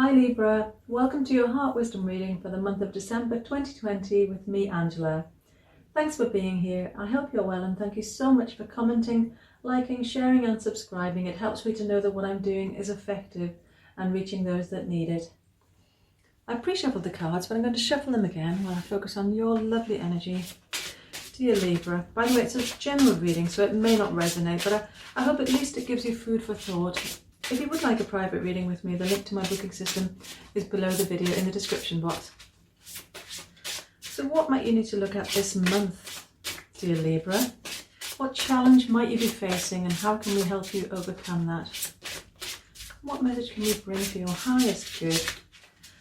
Hi Libra, welcome to your Heart Wisdom reading for the month of December 2020 with me, Angela. Thanks for being here. I hope you're well and thank you so much for commenting, liking, sharing and subscribing. It helps me to know that what I'm doing is effective and reaching those that need it. I pre-shuffled the cards, but I'm going to shuffle them again while I focus on your lovely energy. Dear Libra, by the way, it's a general reading, so it may not resonate, but I hope at least it gives you food for thought. If you would like a private reading with me, the link to my booking system is below the video in the description box. So what might you need to look at this month, dear Libra? What challenge might you be facing and how can we help you overcome that? What message can you bring for your highest good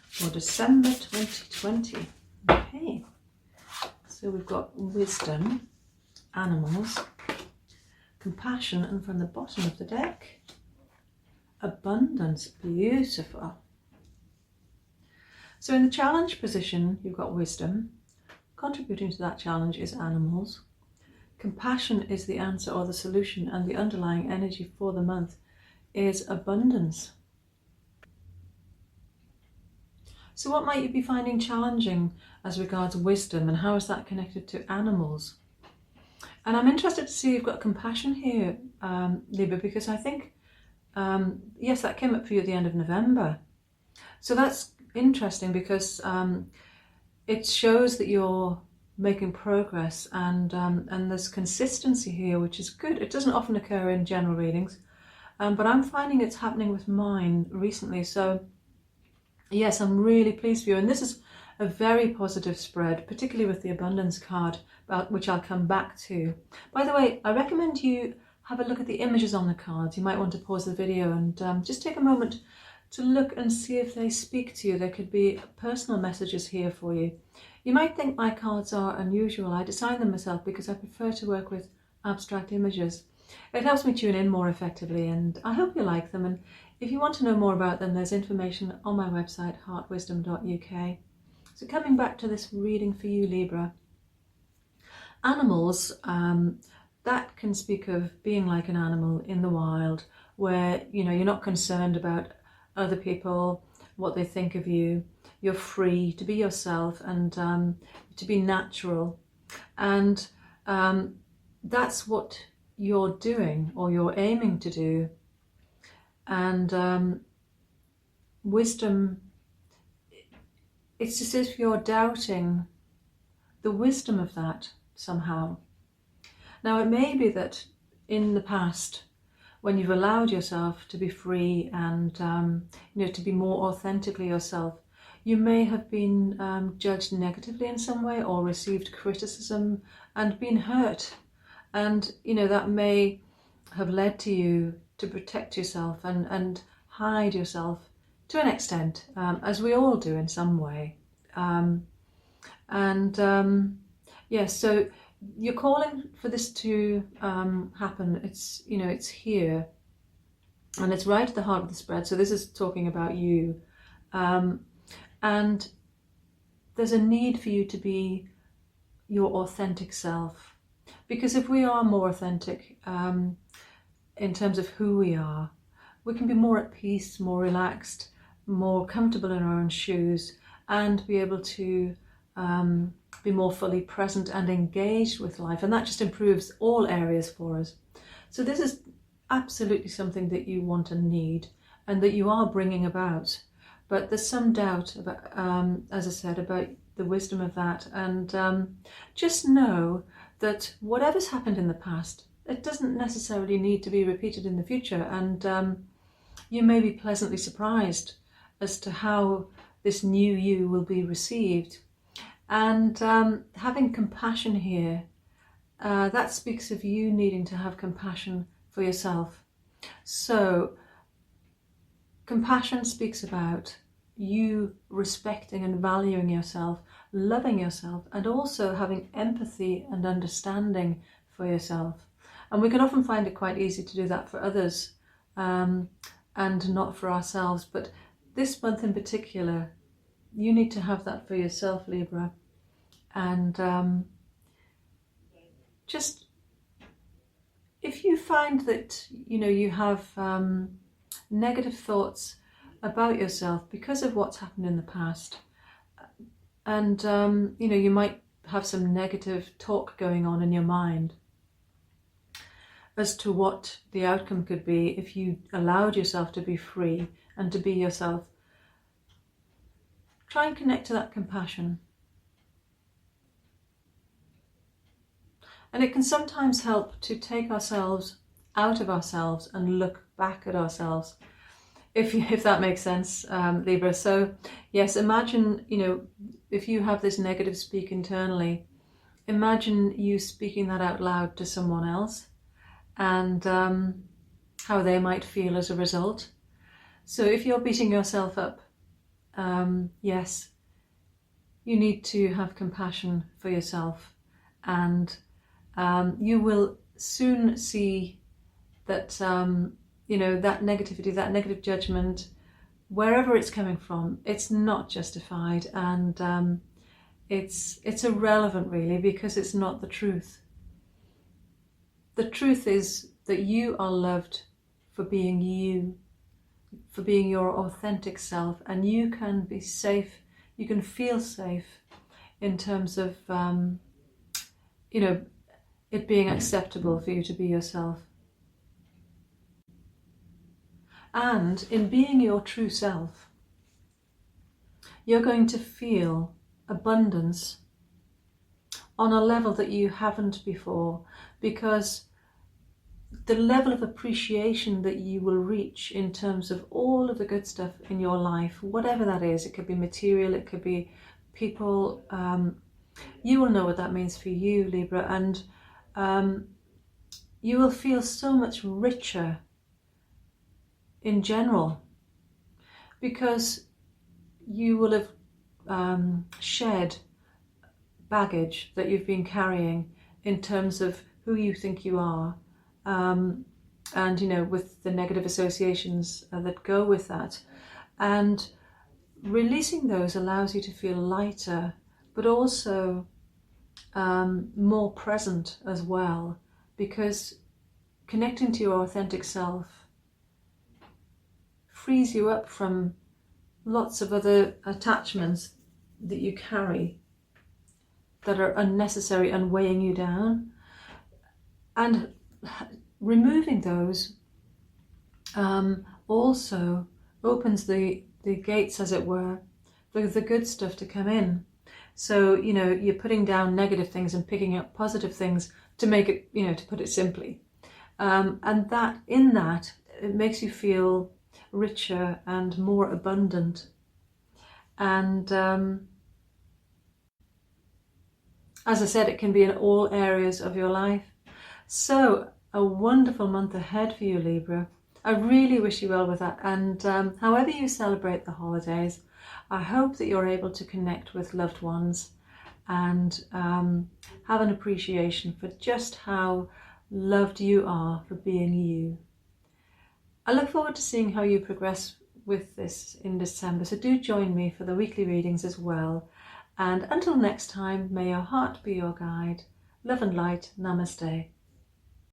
for December 2020? Okay, so we've got wisdom, animals, compassion, and from the bottom of the deck, abundance. Beautiful. So in the challenge position, you've got wisdom. Contributing to that challenge is animals. Compassion is the answer or the solution, and the underlying energy for the month is abundance. So what might you be finding challenging as regards wisdom, and how is that connected to animals? And I'm interested to see you've got compassion here, Libra, because I think yes, that came up for you at the end of November. So that's interesting because it shows that you're making progress and there's consistency here, which is good. It doesn't often occur in general readings, but I'm finding it's happening with mine recently. So yes, I'm really pleased for you. And this is a very positive spread, particularly with the abundance card, which I'll come back to. By the way, I recommend you have a look at the images on the cards. You might want to pause the video and just take a moment to look and see if they speak to you. There could be personal messages here for you. You might think my cards are unusual. I design them myself because I prefer to work with abstract images. It helps me tune in more effectively, and I hope you like them. And if you want to know more about them, there's information on my website, heartwisdom.uk. So coming back to this reading for you, Libra. Animals, that can speak of being like an animal in the wild, where you're not concerned about other people, what they think of you. You're free to be yourself and to be natural, and that's what you're doing or you're aiming to do. And wisdom, it's as if you're doubting the wisdom of that somehow. Now, it may be that in the past, when you've allowed yourself to be free and to be more authentically yourself, you may have been judged negatively in some way or received criticism and been hurt. And that may have led to you to protect yourself and hide yourself to an extent, as we all do in some way. Yes, so you're calling for this to happen. It's it's here, and it's right at the heart of the spread. So this is talking about you, and there's a need for you to be your authentic self, because if we are more authentic in terms of who we are, we can be more at peace, more relaxed, more comfortable in our own shoes, and be able to be more fully present and engaged with life, and that just improves all areas for us. So this is absolutely something that you want and need, and that you are bringing about. But there's some doubt about, as I said, about the wisdom of that. And just know that whatever's happened in the past, it doesn't necessarily need to be repeated in the future. And you may be pleasantly surprised as to how this new you will be received. And having compassion here, that speaks of you needing to have compassion for yourself. So compassion speaks about you respecting and valuing yourself, loving yourself, and also having empathy and understanding for yourself. And we can often find it quite easy to do that for others and not for ourselves. But this month in particular, you need to have that for yourself, Libra. And just if you find that you have negative thoughts about yourself because of what's happened in the past. And, you might have some negative talk going on in your mind as to what the outcome could be if you allowed yourself to be free and to be yourself. Try and connect to that compassion. And it can sometimes help to take ourselves out of ourselves and look back at ourselves, if that makes sense, Libra. So yes, imagine, if you have this negative speak internally, imagine you speaking that out loud to someone else, and how they might feel as a result. So if you're beating yourself up, yes, you need to have compassion for yourself, and you will soon see that that negativity, that negative judgment, wherever it's coming from, it's not justified, and it's irrelevant really, because it's not the truth. The truth is that you are loved for being you, for being your authentic self, and you can be safe, you can feel safe in terms of it being acceptable for you to be yourself. And in being your true self, you're going to feel abundance on a level that you haven't before, because the level of appreciation that you will reach in terms of all of the good stuff in your life, whatever that is, it could be material, it could be people, you will know what that means for you, Libra, and you will feel so much richer in general, because you will have shed baggage that you've been carrying in terms of who you think you are, and with the negative associations that go with that, and releasing those allows you to feel lighter, but also more present as well, because connecting to your authentic self frees you up from lots of other attachments that you carry that are unnecessary and weighing you down. And removing those also opens the gates, as it were, for the good stuff to come in. So, you're putting down negative things and picking up positive things, to make it, to put it simply. And that it makes you feel richer and more abundant. And as I said, it can be in all areas of your life. So a wonderful month ahead for you, Libra. I really wish you well with that. And however you celebrate the holidays, I hope that you're able to connect with loved ones and have an appreciation for just how loved you are for being you. I look forward to seeing how you progress with this in December, so do join me for the weekly readings as well. And until next time, may your heart be your guide. Love and light. Namaste.